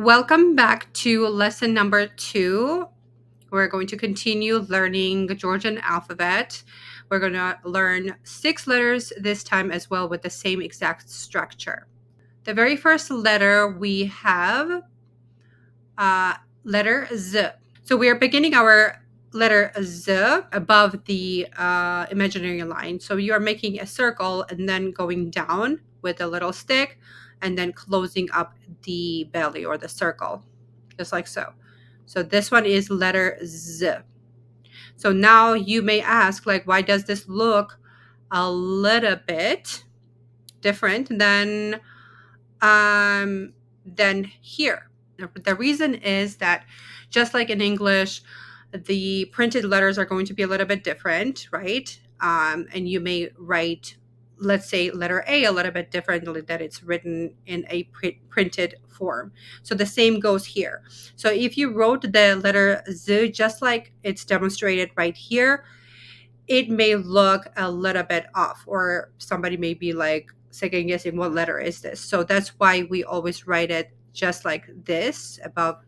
Welcome back to lesson number 2. We're going to continue learning the Georgian alphabet. We're going to learn 6 letters this time as well with the same exact structure. The very first letter we have letter Z. So we are beginning our letter Z above the imaginary line. So you are making a circle and then going down with a little stick and then closing up the belly or the circle, just like so. So this one is letter Z. So now you may ask, like, why does this look a little bit different than here? The reason is that just like in English, the printed letters are going to be a little bit different, right? And you may write, let's say, letter A a little bit differently that it's written in a printed form. So the same goes here. So if you wrote the letter Z just like it's demonstrated right here, it may look a little bit off, or somebody may be like second guessing what letter is this. So that's why we always write it just like this.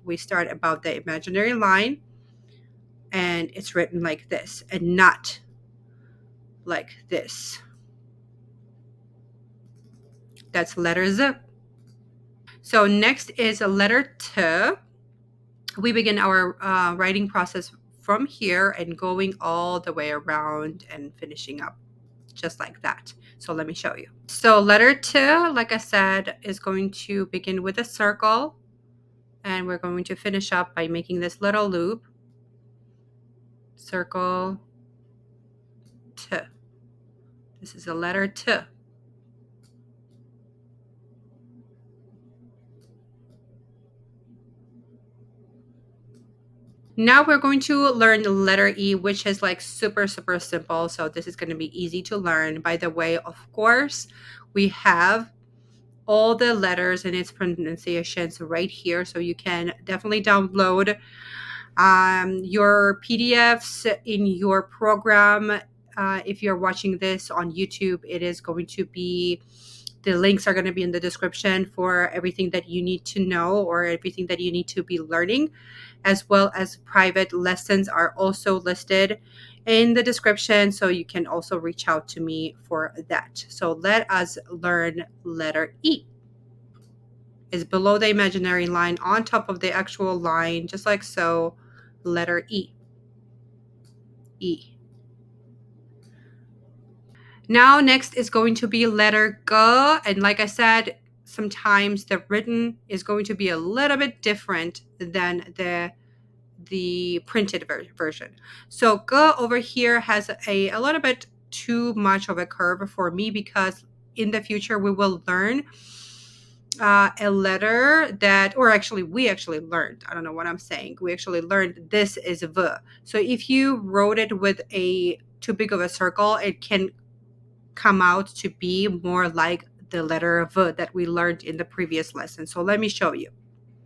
We start above the imaginary line and it's written like this and not like this. That's letter Z. So next is a letter T. We begin our writing process from here and going all the way around and finishing up just like that. So let me show you. So letter T, like I said, is going to begin with a circle, and we're going to finish up by making this little loop. Circle T. This is a letter T. Now we're going to learn the letter E, which is like super simple. So this is going to be easy to learn. By the way, of course, we have all the letters and its pronunciations right here. So you can definitely download your PDFs in your program. If you're watching this on YouTube, it is going to be, the links are going to be in the description for everything that you need to know or everything that you need to be learning, as well as private lessons are also listed in the description. So you can also reach out to me for that. So let us learn letter E. Is below the imaginary line on top of the actual line, just like so. Letter E. E. Now next is going to be letter G, and like I said, sometimes the written is going to be a little bit different than the printed version. So G over here has a little bit too much of a curve for me, because in the future we will learn a letter that, or actually we actually learned, I don't know what I'm saying, we actually learned this is V. So if you wrote it with a too big of a circle, it can come out to be more like the letter V that we learned in the previous lesson. So let me show you.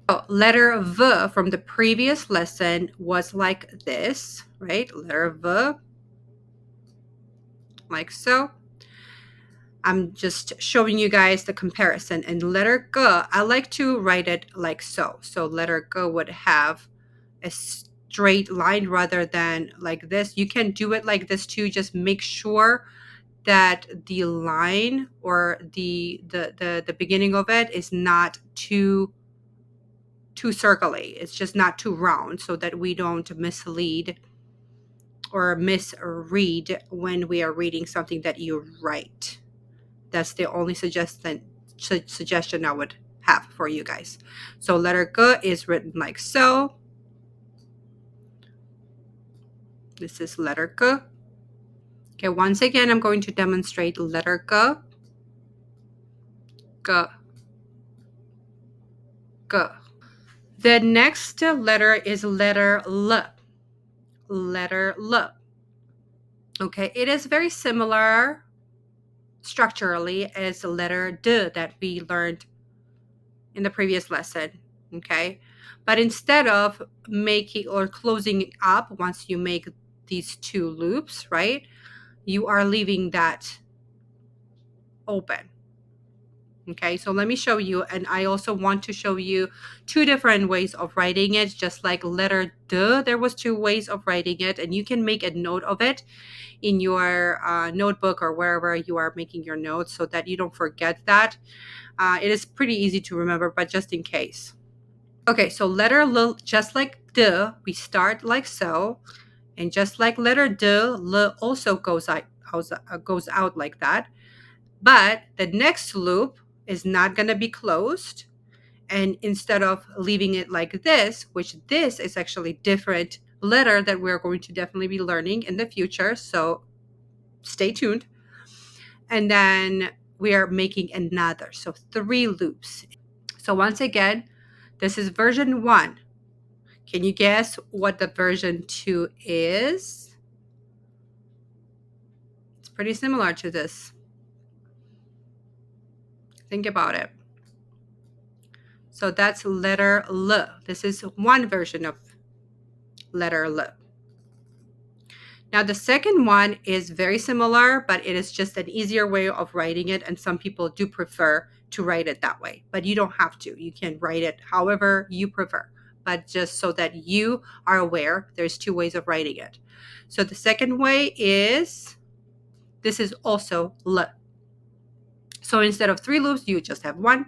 So letter V from the previous lesson was like this, right? Letter V, like so. I'm just showing you guys the comparison. And letter G, I like to write it like so. So letter G would have a straight line rather than like this. You can do it like this too. Just make sure that the line or the beginning of it is not too circly. It's just not too round, so that we don't mislead or misread when we are reading something that you write. That's the only suggestion I would have for you guys. So letter G is written like so. This is letter G. Okay, once again, I'm going to demonstrate letter G. G. G. The next letter is letter L. Letter L. Okay, it is very similar structurally as the letter D that we learned in the previous lesson. Okay, but instead of making or closing it up once you make these two loops, right, you are leaving that open. Okay, so let me show you. And I also want to show you two different ways of writing it. Just like letter D, there was two ways of writing it. And you can make a note of it in your notebook or wherever you are making your notes so that you don't forget that. It is pretty easy to remember, but just in case. Okay, so letter L, just like D, we start like so. And just like letter D, L also goes out like that. But the next loop is not going to be closed. And instead of leaving it like this, which this is actually different letter that we're going to definitely be learning in the future. So stay tuned. And then we are making another. So 3 loops. So once again, this is version 1. Can you guess what the version 2 is? It's pretty similar to this. Think about it. So that's letter L. This is one version of letter L. Now the second one is very similar, but it is just an easier way of writing it. And some people do prefer to write it that way, but you don't have to. You can write it however you prefer, but just so that you are aware, there's 2 ways of writing it. So the second way is, this is also L. So instead of 3 loops, you just have 1.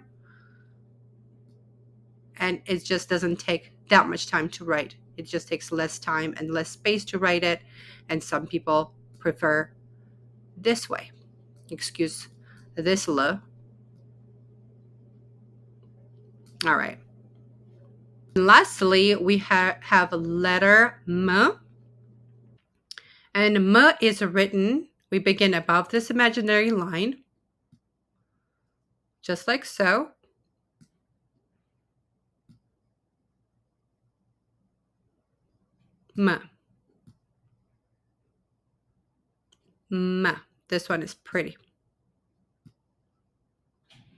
And it just doesn't take that much time to write. It just takes less time and less space to write it. And some people prefer this way. Excuse this L. All right. And lastly, we have letter M. And M is written, we begin above this imaginary line, just like so. M. M. This one is pretty.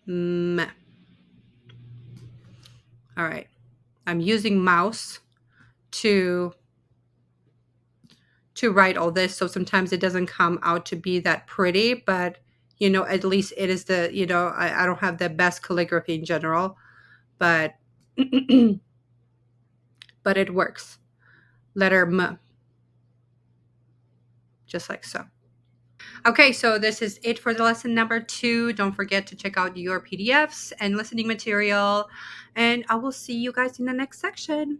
M. All right. I'm using mouse to write all this, so sometimes it doesn't come out to be that pretty, but at least it is the, I don't have the best calligraphy in general, but but it works. Letter M, just like so. Okay, so this is it for the lesson number 2. Don't forget to check out your PDFs and listening material, and I will see you guys in the next section.